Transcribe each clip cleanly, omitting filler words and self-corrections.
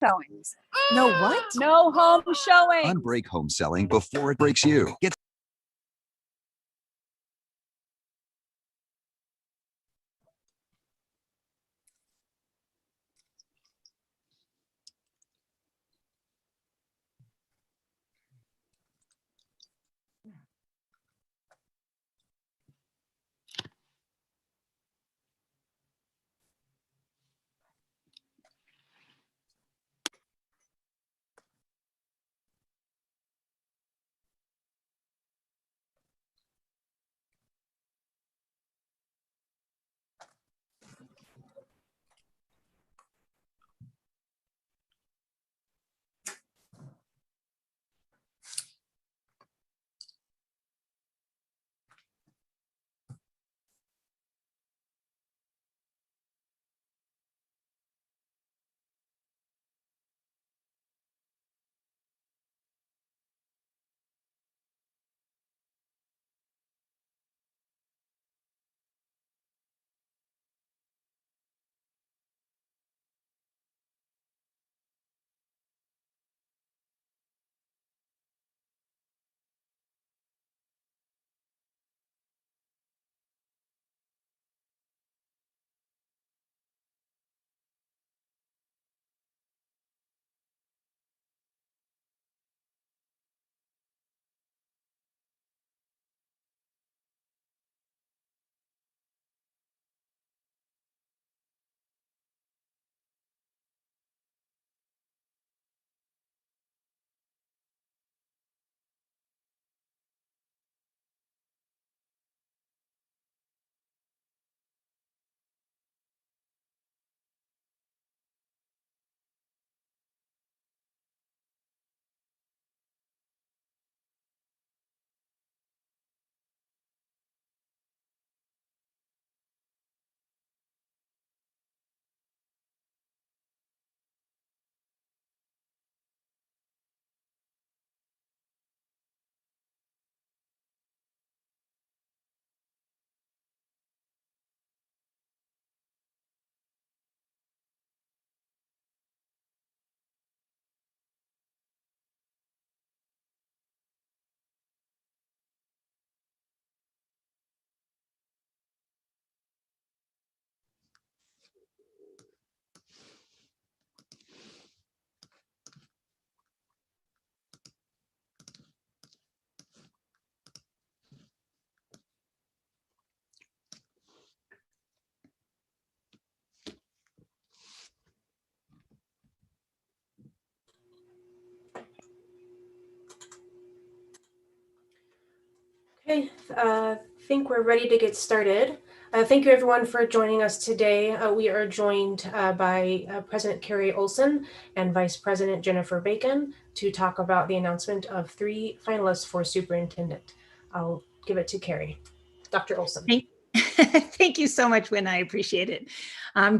showings. No what? No home showings. Unbreak home selling before it breaks you. Get Okay, think we're ready to get started. Thank you everyone for joining us today. We are joined by President Carrie Olson and Vice President Jennifer Bacon to talk about the announcement of 3 finalists for superintendent. I'll give it to Carrie. Dr. Olson. Thank you so much, Wynn. I appreciate it.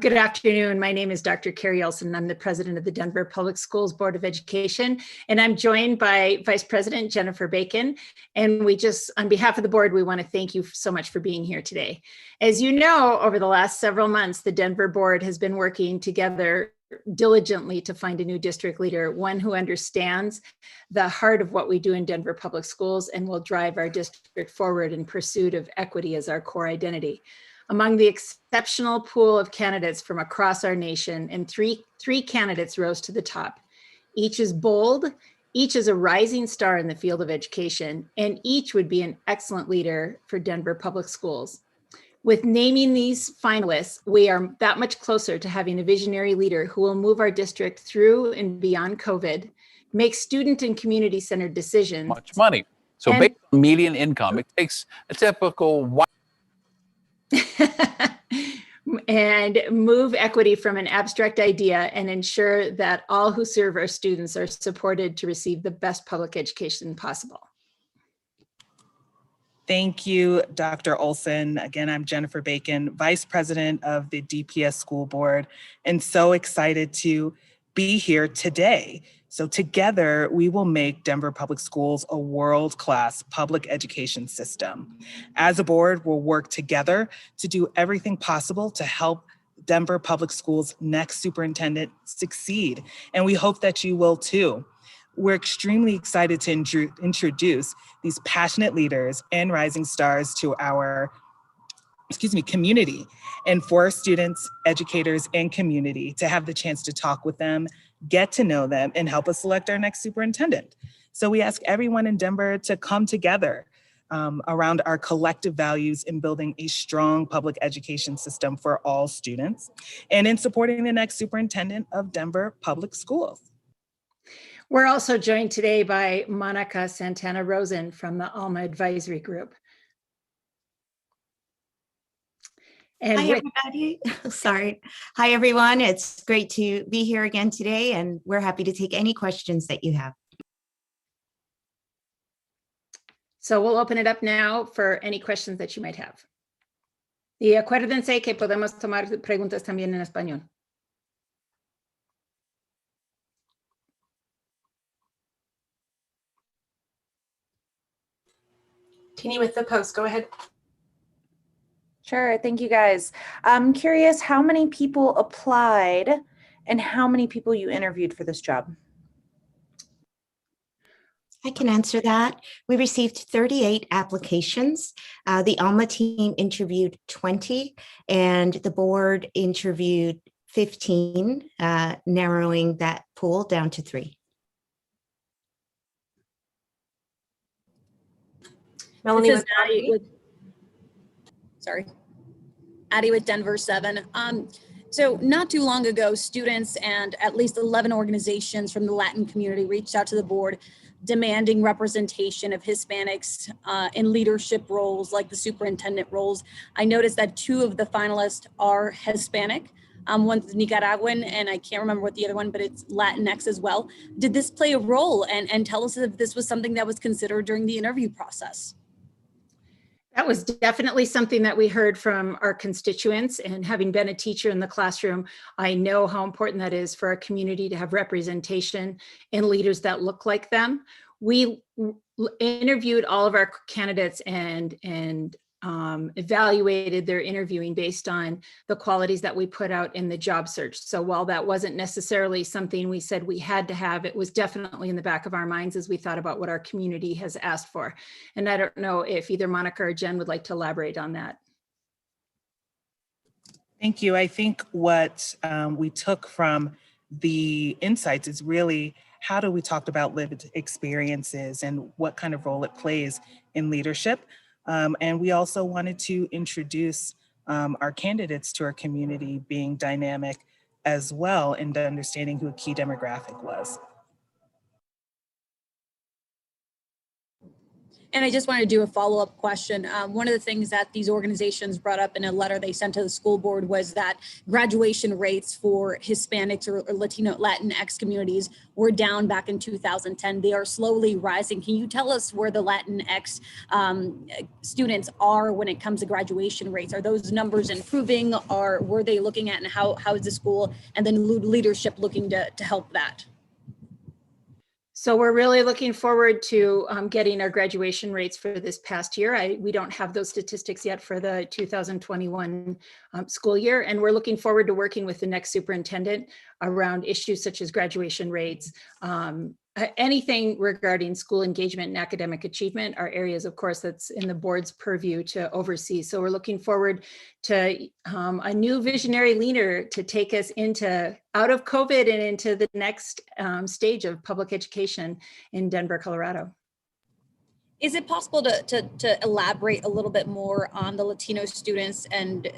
Good afternoon. My name is Dr. Carrie Olson. I'm the president of the Denver Public Schools Board of Education, and I'm joined by Vice President Jennifer Bacon. And on behalf of the board, we want to thank you so much for being here today. As you know, over the last several months, the Denver board has been working together diligently to find a new district leader, one who understands the heart of what we do in Denver Public Schools and will drive our district forward in pursuit of equity as our core identity. Among the exceptional pool of candidates from across our nation, and three candidates rose to the top. Each is bold, each is a rising star in the field of education, and each would be an excellent leader for Denver Public Schools. With naming these finalists, we are that much closer to having a visionary leader who will move our district through and beyond COVID, make student and community-centered decisions. Much money. So based on median income, it takes a typical and move equity from an abstract idea and ensure that all who serve our students are supported to receive the best public education possible. Thank you, Dr. Olson. Again, I'm Jennifer Bacon, Vice President of the DPS School Board, and so excited to be here today. So together, we will make Denver Public Schools a world-class public education system. As a board, we'll work together to do everything possible to help Denver Public Schools' next superintendent succeed. And we hope that you will too. We're extremely excited to introduce these passionate leaders and rising stars to our community, and for our students, educators, and community to have the chance to talk with them, get to know them, and help us select our next superintendent. So we ask everyone in Denver to come together around our collective values in building a strong public education system for all students and in supporting the next superintendent of Denver Public Schools. We're also joined today by Monica Santana Rosen from the ALMA Advisory Group. And Hi, everybody. Sorry. Hi, everyone. It's great to be here again today, and we're happy to take any questions that you have. So we'll open it up now for any questions that you might have. Y acuérdense que podemos tomar preguntas también en español. Teeny with the post, go ahead. Sure, thank you guys. I'm curious how many people applied and how many people you interviewed for this job. I can answer that. We received 38 applications. The ALMA team interviewed 20, and the board interviewed 15, narrowing that pool down to 3. Melanie This is with Addie with, sorry, Addie with Denver 7. So not too long ago, students and at least 11 organizations from the Latin community reached out to the board demanding representation of Hispanics in leadership roles like the superintendent roles. I noticed that 2 of the finalists are Hispanic. One's Nicaraguan, and I can't remember what the other one, but it's Latinx as well. Did this play a role? And tell us if this was something that was considered during the interview process. That was definitely something that we heard from our constituents, and having been a teacher in the classroom, I know how important that is for our community to have representation in leaders that look like them. We interviewed all of our candidates and evaluated their interviewing based on the qualities that we put out in the job search. So while that wasn't necessarily something we said we had to have, it was definitely in the back of our minds as we thought about what our community has asked for. And I don't know if either Monica or Jen would like to elaborate on that. Thank you. I think what we took from the insights is really how do we talk about lived experiences and what kind of role it plays in leadership. And we also wanted to introduce our candidates to our community being dynamic as well, and understanding who a key demographic was. And I just wanted to do a follow-up question. One of the things that these organizations brought up in a letter they sent to the school board was that graduation rates for Hispanics or Latino, Latinx communities were down back in 2010. They are slowly rising. Can you tell us where the Latinx students are when it comes to graduation rates? Are those numbers improving, or were they looking at, and how is the school and then leadership looking to help that? So we're really looking forward to getting our graduation rates for this past year. We don't have those statistics yet for the 2021 school year, and we're looking forward to working with the next superintendent around issues such as graduation rates. Anything regarding school engagement and academic achievement are areas, of course, that's in the board's purview to oversee. So we're looking forward to a new visionary leader to take us out of COVID and into the next stage of public education in Denver, Colorado. Is it possible to elaborate a little bit more on the Latino students and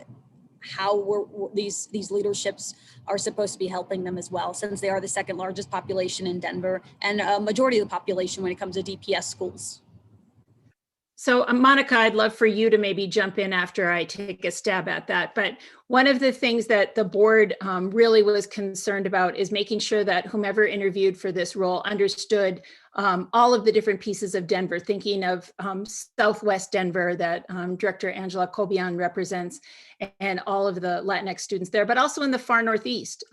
how these leaderships are supposed to be helping them as well, since they are the second largest population in Denver and a majority of the population when it comes to DPS schools? So Monica, I'd love for you to maybe jump in after I take a stab at that. But one of the things that the board really was concerned about is making sure that whomever interviewed for this role understood all of the different pieces of Denver, thinking of Southwest Denver that Director Angela Cobian represents, and all of the Latinx students there, but also in the far Northeast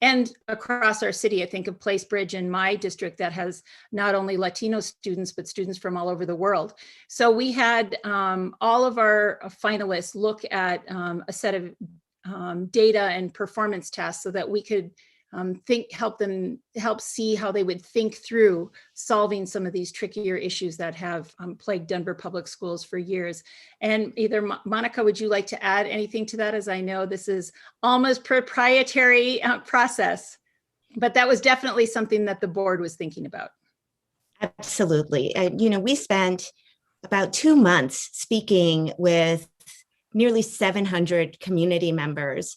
and across our city. I think of Place Bridge in my district that has not only Latino students, but students from all over the world. So we had all of our finalists look at a set of data and performance tests so that we could help see how they would think through solving some of these trickier issues that have plagued Denver Public Schools for years. And either Monica, would you like to add anything to that? As I know this is almost proprietary process, but that was definitely something that the board was thinking about. Absolutely. We spent about 2 months speaking with nearly 700 community members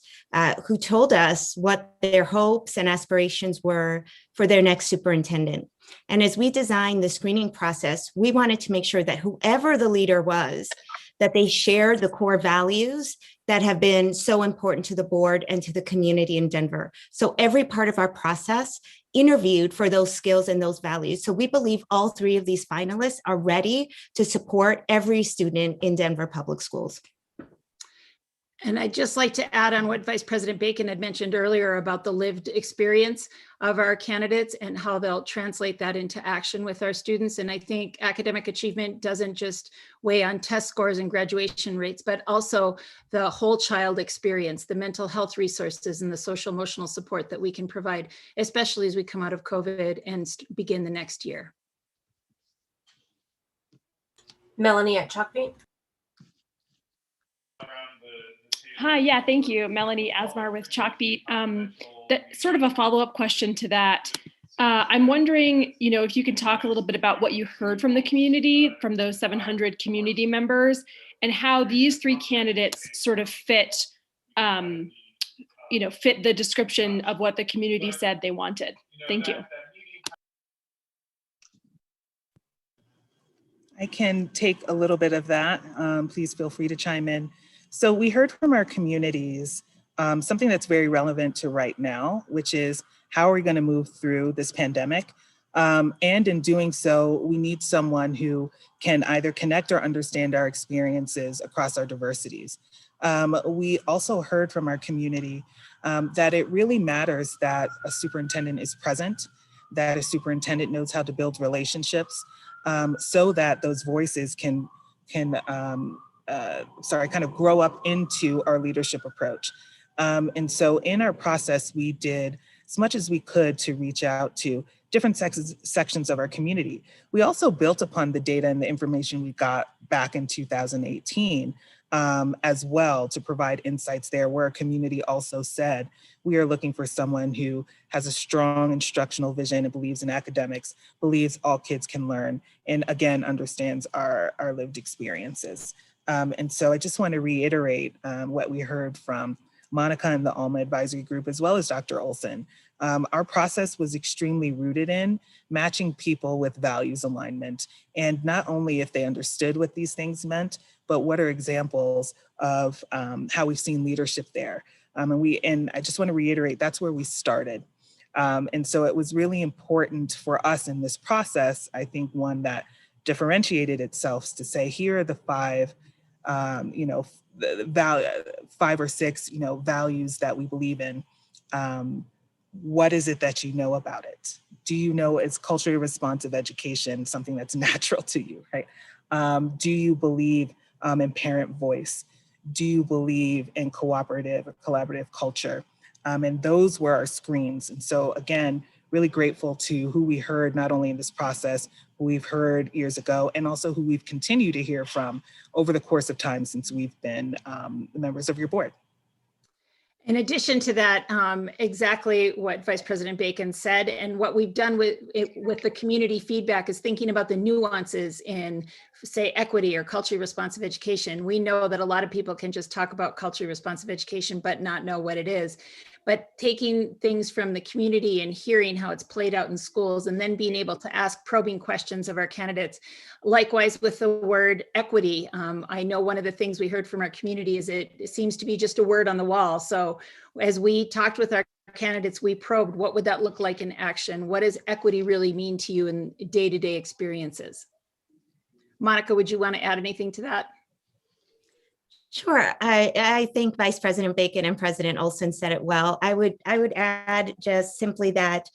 who told us what their hopes and aspirations were for their next superintendent. And as we designed the screening process, we wanted to make sure that whoever the leader was, that they shared the core values that have been so important to the board and to the community in Denver. So every part of our process interviewed for those skills and those values. So we believe all 3 of these finalists are ready to support every student in Denver Public Schools. And I'd just like to add on what Vice President Bacon had mentioned earlier about the lived experience of our candidates and how they'll translate that into action with our students. And I think academic achievement doesn't just weigh on test scores and graduation rates, but also the whole child experience, the mental health resources and the social emotional support that we can provide, especially as we come out of COVID and begin the next year. Melanie at Chalkbeat. Hi, yeah, thank you. Melanie Asmar with Chalkbeat. That sort of a follow-up question to that. I'm wondering, if you could talk a little bit about what you heard from the community, from those 700 community members, and how these 3 candidates sort of fit the description of what the community said they wanted. Thank you. I can take a little bit of that. Please feel free to chime in. So we heard from our communities something that's very relevant to right now, which is how are we going to move through this pandemic? And in doing so, we need someone who can either connect or understand our experiences across our diversities. We also heard from our community that it really matters that a superintendent is present, that a superintendent knows how to build relationships so that those voices can kind of grow up into our leadership approach. And so in our process, we did as much as we could to reach out to different sections of our community. We also built upon the data and the information we got back in 2018 as well to provide insights there, where a community also said, we are looking for someone who has a strong instructional vision and believes in academics, believes all kids can learn, and again, understands our lived experiences. And so I just want to reiterate what we heard from Monica and the ALMA advisory group, as well as Dr. Olson. Our process was extremely rooted in matching people with values alignment, and not only if they understood what these things meant, but what are examples of how we've seen leadership there. And I just want to reiterate, that's where we started. And so it was really important for us in this process, I think one that differentiated itself, to say, here are the 5 5 or 6, values that we believe in. What is it that you know about it? Do you know it's culturally responsive education, something that's natural to you, right? Do you believe in parent voice? Do you believe in cooperative or collaborative culture? And those were our screens. And so again, really grateful to who we heard, not only in this process, who we've heard years ago, and also who we've continued to hear from over the course of time since we've been members of your board. In addition to that, exactly what Vice President Bacon said, and what we've done with the community feedback is thinking about the nuances in, say, equity or culturally responsive education. We know that a lot of people can just talk about culturally responsive education, but not know what it is. But taking things from the community and hearing how it's played out in schools, and then being able to ask probing questions of our candidates. Likewise with the word equity, I know one of the things we heard from our community is it seems to be just a word on the wall. So as we talked with our candidates, we probed, what would that look like in action? What does equity really mean to you in day-to-day experiences? Monica, would you want to add anything to that? Sure. I think Vice President Bacon and President Olson said it well. I would add just simply that,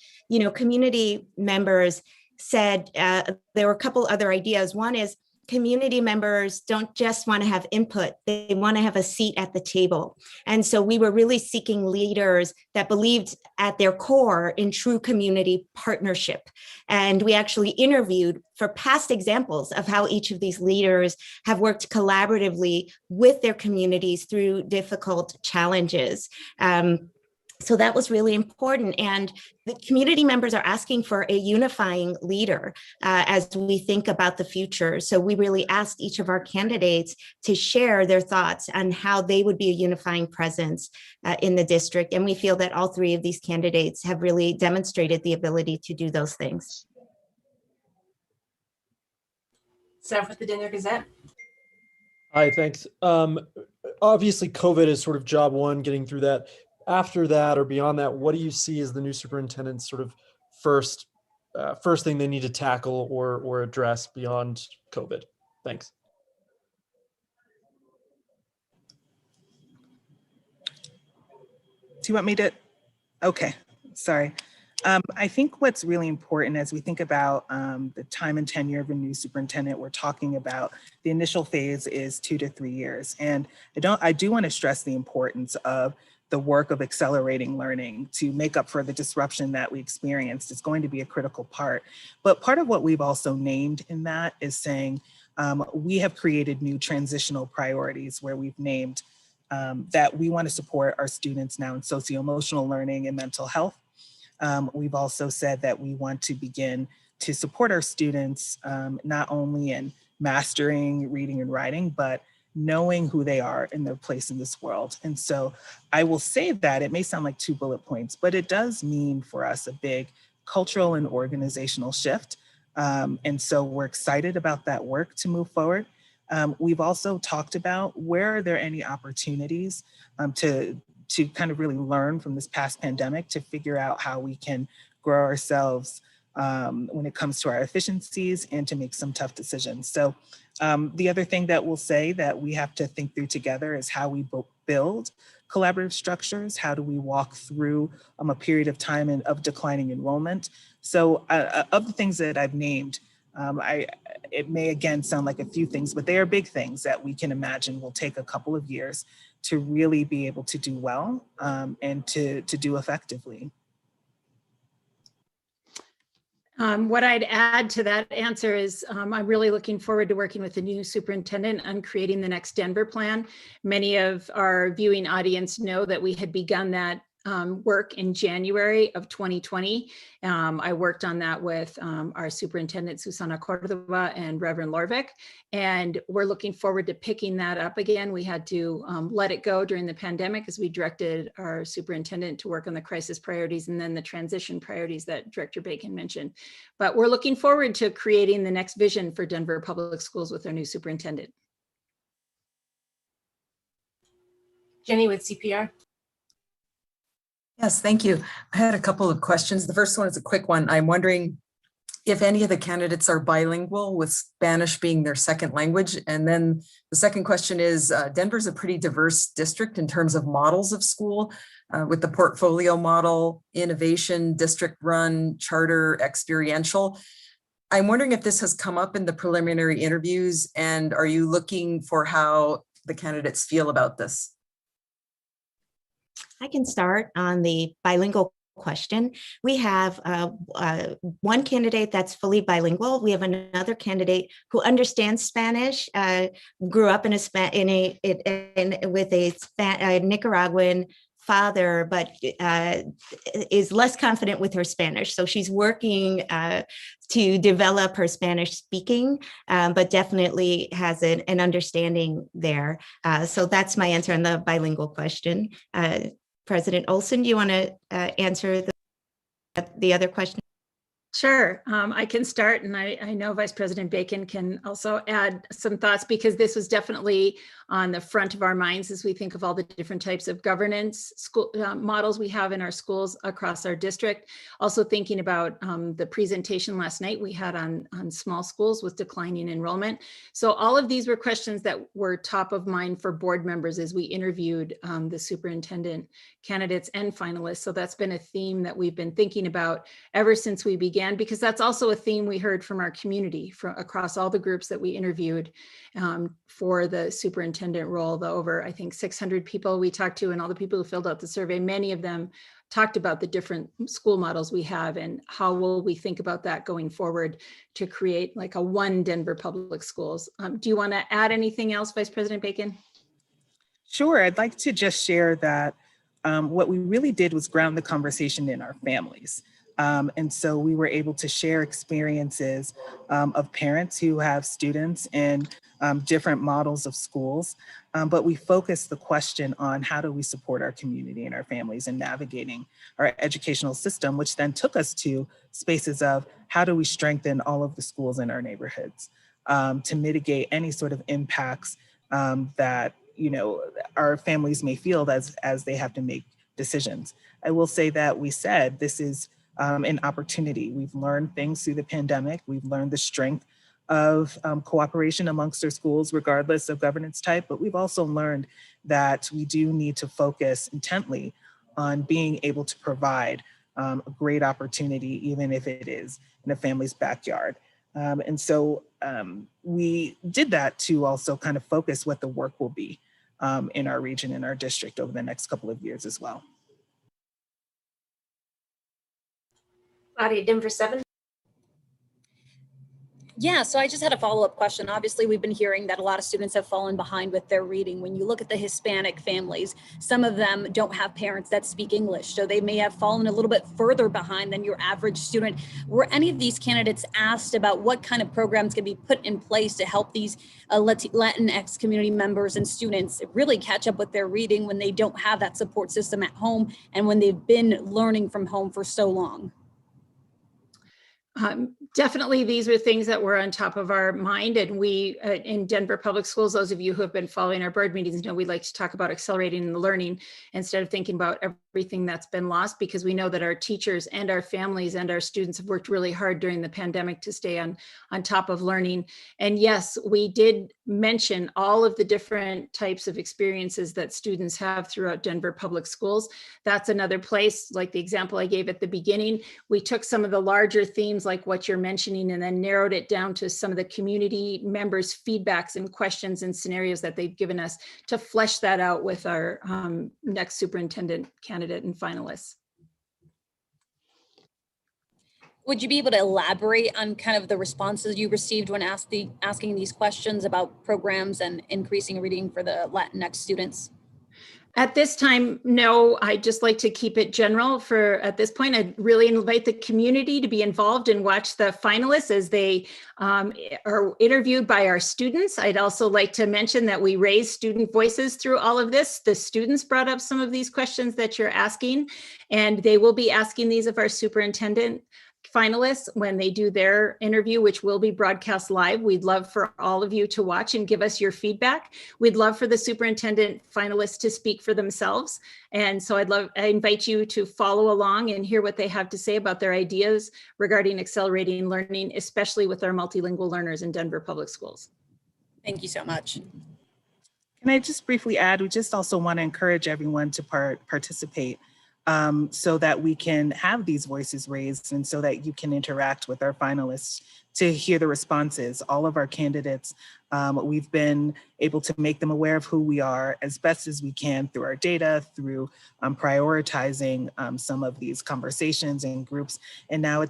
community members said there were a couple other ideas. One is community members don't just want to have input, they want to have a seat at the table. And so we were really seeking leaders that believed at their core in true community partnership. And we actually interviewed for past examples of how each of these leaders have worked collaboratively with their communities through difficult challenges. So that was really important. And the community members are asking for a unifying leader as we think about the future. So we really asked each of our candidates to share their thoughts on how they would be a unifying presence in the district. And we feel that all three of these candidates have really demonstrated the ability to do those things. Staff with the Denver Gazette. Hi, thanks. Obviously, COVID is sort of job one, getting through that. After that or beyond that, what do you see as the new superintendent's sort of first thing they need to tackle or address beyond COVID? Thanks. Do you want me to? Okay, sorry. I think what's really important as we think about the time and tenure of a new superintendent, we're talking about the initial phase is 2 to 3 years. And I do want to stress the importance of the work of accelerating learning to make up for the disruption that we experienced. Is going to be a critical part. But part of what we've also named in that is saying we have created new transitional priorities where we've named that we want to support our students now in socio-emotional learning and mental health. We've also said that we want to begin to support our students not only in mastering reading and writing, but knowing who they are and their place in this world. And so I will say that it may sound like 2 bullet points, but it does mean for us a big cultural and organizational shift. And so we're excited about that work to move forward. We've also talked about where are there any opportunities to kind of really learn from this past pandemic to figure out how we can grow ourselves when it comes to our efficiencies and to make some tough decisions. So the other thing that we'll say that we have to think through together is how we build collaborative structures. How do we walk through a period of time of declining enrollment? So of the things that I've named, it may again sound like a few things, but they are big things that we can imagine will take a couple of years to really be able to do well and to do effectively. What I'd add to that answer is I'm really looking forward to working with the new superintendent on creating the next Denver plan. Many of our viewing audience know that we had begun that work in January of 2020. I worked on that with our superintendent, Susana Cordova and Reverend Lorvik, and we're looking forward to picking that up again. We had to let it go during the pandemic as we directed our superintendent to work on the crisis priorities and then the transition priorities that Director Bacon mentioned. But we're looking forward to creating the next vision for Denver Public Schools with our new superintendent. Jenny with CPR. Yes, thank you. I had a couple of questions. The first one is a quick one. I'm wondering if any of the candidates are bilingual, with Spanish being their second language. And then the second question is, Denver's a pretty diverse district in terms of models of school, with the portfolio model, innovation, district run, charter, experiential. I'm wondering if this has come up in the preliminary interviews, and are you looking for how the candidates feel about this? I can start on the bilingual question. We have one candidate that's fully bilingual. We have another candidate who understands Spanish, grew up with a Nicaraguan father, but is less confident with her Spanish. So she's working to develop her Spanish speaking, but definitely has an understanding there. So that's my answer on the bilingual question. President Olson, do you want to answer the other question? Sure, I can start, and I know Vice President Bacon can also add some thoughts, because this was definitely on the front of our minds as we think of all the different types of governance school models we have in our schools across our district. Also thinking about the presentation last night we had on small schools with declining enrollment. So all of these were questions that were top of mind for board members as we interviewed the superintendent candidates and finalists. So that's been a theme that we've been thinking about ever since we began understand, because that's also a theme we heard from our community from across all the groups that we interviewed for the superintendent role. The over, I think, 600 people we talked to and all the people who filled out the survey, many of them talked about the different school models we have and how will we think about that going forward to create like a one Denver Public Schools. Do you want to add anything else, Vice President Bacon? Sure, I'd like to just share that what we really did was ground the conversation in our families. And so we were able to share experiences of parents who have students in different models of schools. But we focused the question on how do we support our community and our families in navigating our educational system, which then took us to spaces of how do we strengthen all of the schools in our neighborhoods to mitigate any sort of impacts that our families may feel as they have to make decisions. I will say that we said this is an opportunity. We've learned things through the pandemic. We've learned the strength of cooperation amongst our schools, regardless of governance type, but we've also learned that we do need to focus intently on being able to provide a great opportunity, even if it is in a family's backyard. And so we did that to also kind of focus what the work will be in our region, in our district over the next couple of years as well. Addie, Denver 7. Yeah, so I just had a follow-up question. Obviously, we've been hearing that a lot of students have fallen behind with their reading. When you look at the Hispanic families, some of them don't have parents that speak English, so they may have fallen a little bit further behind than your average student. Were any of these candidates asked about what kind of programs can be put in place to help these Latinx community members and students really catch up with their reading when they don't have that support system at home and when they've been learning from home for so long? Definitely, these were things that were on top of our mind. And we, in Denver Public Schools, those of you who have been following our board meetings know we like to talk about accelerating the learning instead of thinking about everything that's been lost, because we know that our teachers and our families and our students have worked really hard during the pandemic to stay on top of learning. And yes, we did mention all of the different types of experiences that students have throughout Denver Public Schools. That's another place, like the example I gave at the beginning. We took some of the larger themes like what you're mentioning and then narrowed it down to some of the community members' feedbacks and questions and scenarios that they've given us to flesh that out with our next superintendent candidate and finalists. Would you be able to elaborate on kind of the responses you received when asking these questions about programs and increasing reading for the Latinx students? At this time, no, I just like to keep it general at this point. I'd really invite the community to be involved and watch the finalists as they are interviewed by our students. I'd also like to mention that we raised student voices through all of this. The students brought up some of these questions that you're asking, and they will be asking these of our superintendent finalists when they do their interview, which will be broadcast live. We'd love for all of you to watch and give us your feedback. We'd love for the superintendent finalists to speak for themselves. And so I invite you to follow along and hear what they have to say about their ideas regarding accelerating learning, especially with our multilingual learners in Denver Public Schools. Thank you so much. Can I just briefly add, we just also want to encourage everyone to participate. So that we can have these voices raised and so that you can interact with our finalists to hear the responses. All of our candidates, we've been able to make them aware of who we are as best as we can through our data, through prioritizing some of these conversations and groups. And now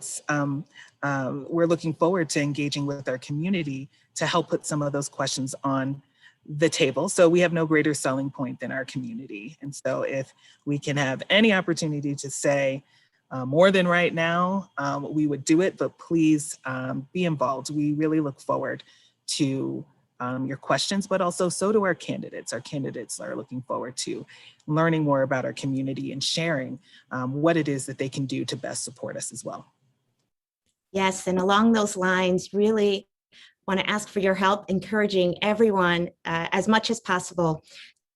we're looking forward to engaging with our community to help put some of those questions on the table. So we have no greater selling point than our community. And so if we can have any opportunity to say more than right now, we would do it, but please be involved. We really look forward to your questions, but also so do our candidates. Our candidates are looking forward to learning more about our community and sharing what it is that they can do to best support us as well. Yes, and along those lines, really want to ask for your help, encouraging everyone as much as possible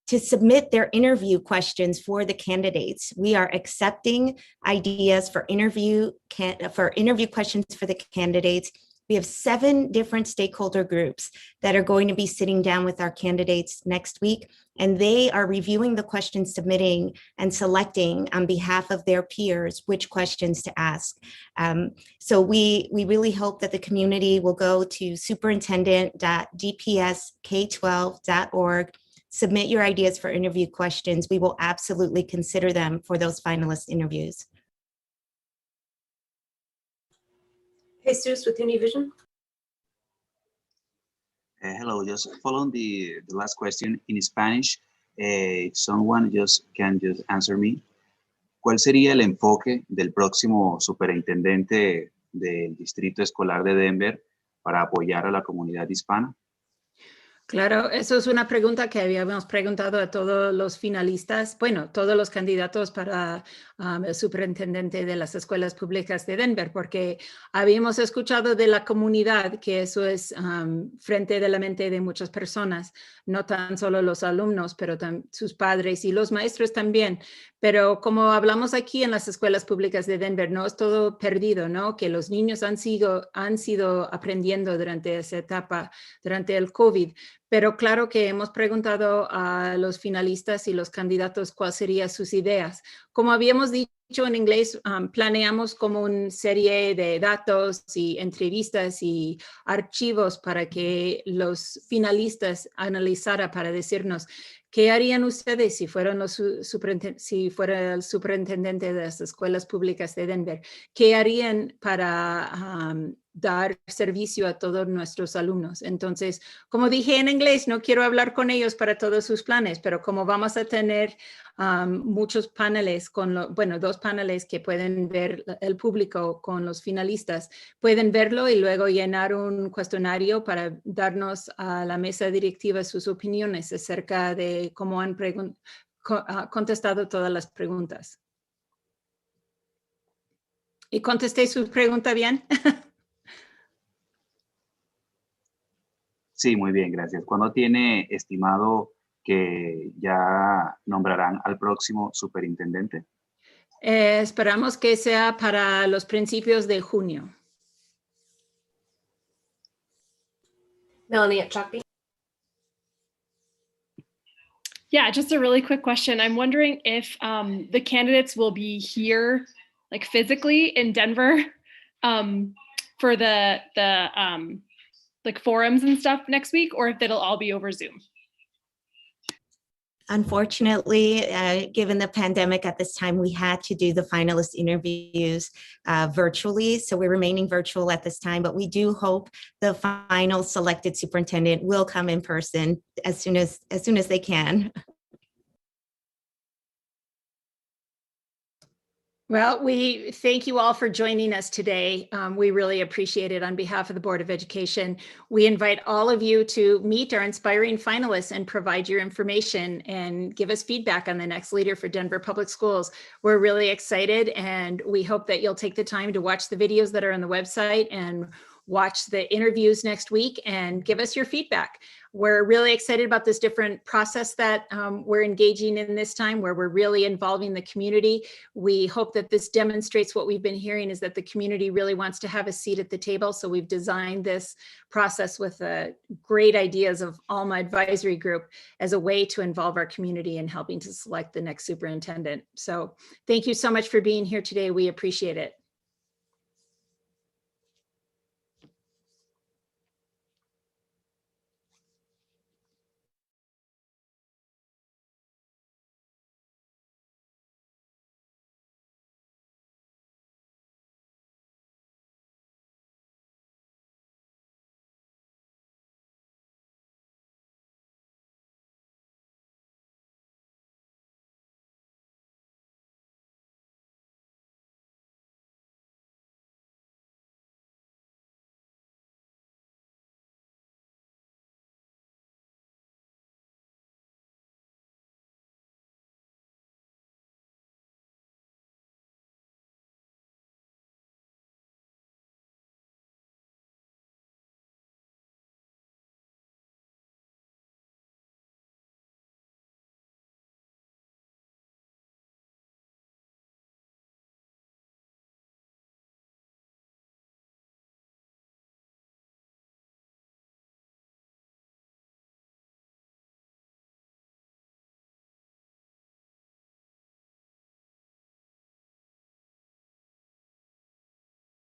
to submit their interview questions for the candidates. We are accepting ideas for interview questions for the candidates We have 7 different stakeholder groups that are going to be sitting down with our candidates next week, and they are reviewing the questions submitting and selecting on behalf of their peers which questions to ask. So we really hope that the community will go to superintendent.dpsk12.org, submit your ideas for interview questions. We will absolutely consider them for those finalist interviews. Jesus with Univision. Hello, just following the last question in Spanish, if someone can answer me. ¿Cuál sería el enfoque del próximo superintendente del Distrito Escolar de Denver para apoyar a la comunidad hispana? Claro, eso es una pregunta que habíamos preguntado a todos los finalistas, bueno, todos los candidatos para el superintendente de las escuelas públicas de Denver, porque habíamos escuchado de la comunidad que eso es frente de la mente de muchas personas, no tan solo los alumnos, pero sus padres y los maestros también. Pero como hablamos aquí en las escuelas públicas de Denver, no es todo perdido, ¿no? Que los niños han sido aprendiendo durante esa etapa, durante el COVID. Pero claro que hemos preguntado a los finalistas y los candidatos cuáles serían sus ideas. Como habíamos dicho en inglés, planeamos como una serie de datos y entrevistas y archivos para que los finalistas analizaran para decirnos qué harían ustedes si fuera el superintendente de las escuelas públicas de Denver, qué harían para dar servicio a todos nuestros alumnos. Entonces, como dije en inglés, no quiero hablar con ellos para todos sus planes, pero como vamos a tener muchos paneles, 2 paneles que pueden ver el público con los finalistas, pueden verlo y luego llenar un cuestionario para darnos a la mesa directiva sus opiniones acerca de cómo han contestado todas las preguntas. ¿Y contesté su pregunta bien? Sí, muy bien, gracias. ¿Cuándo tiene estimado que ya nombrarán al próximo superintendente? Esperamos que sea para los principios de junio. Melanie at Chalkbeat. Yeah, just a really quick question. I'm wondering if the candidates will be here, like physically in Denver, for the like forums and stuff next week, or if it'll all be over Zoom. Unfortunately, given the pandemic at this time, we had to do the finalist interviews virtually. So we're remaining virtual at this time, but we do hope the final selected superintendent will come in person as soon as they can. Well, we thank you all for joining us today. We really appreciate it on behalf of the Board of Education. We invite all of you to meet our inspiring finalists and provide your information and give us feedback on the next leader for Denver Public Schools. We're really excited, and we hope that you'll take the time to watch the videos that are on the website and watch the interviews next week and give us your feedback. We're really excited about this different process that we're engaging in this time, where we're really involving the community. We hope that this demonstrates what we've been hearing is that the community really wants to have a seat at the table. So we've designed this process with great ideas of Alma Advisory Group as a way to involve our community in helping to select the next superintendent. So thank you so much for being here today. We appreciate it.